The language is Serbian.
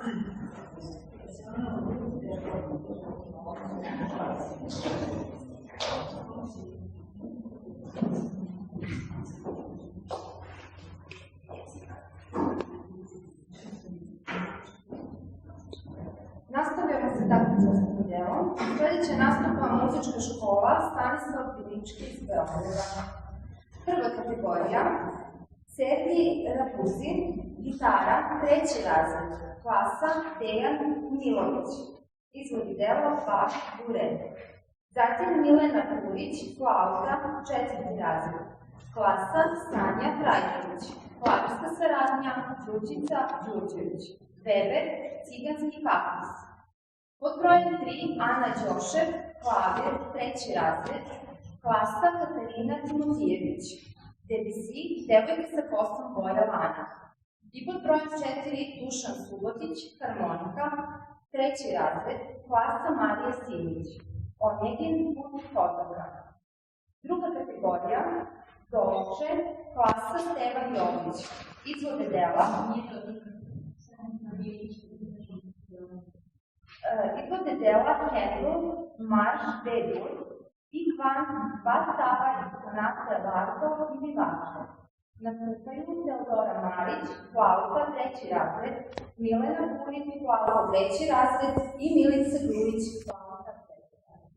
Nastavljamo sa takmičarskim delom. Sledeće nastupa muzička škola Stanislav Pilički iz Beograda. Prva kategorija Sergij Rapuzin, gitara, 3. razred, klasa Dejan Milović. Izvodi delo Bach Buret. Zatim Milena Purić, flauta, 4. razred, klasa Sanja Trajković. Klavirska saradnja Đurđica Đurđević. Weber, ciganski kaktus. Pod brojem 3 Ana Đošev, klavir, 3. razred, klasa Katarina Timotijević. Debussy, devojka sa kosom boja lana. I pod brojem 4 Dušan Subotić, harmonika, 3. razred, klasa Marija Simić. Onegin, put fotoka. Druga kategorija Dolče, klasa Stevan Jović. Izvode dela Handel, Marš D-dur i dva stava iz sonate Largo i Vivače. Nastupaju Teodora Marić, flauta, 3. razred, Milena Purić, flauta, 3. razred i Milica Grujić, flauta, 3. razred.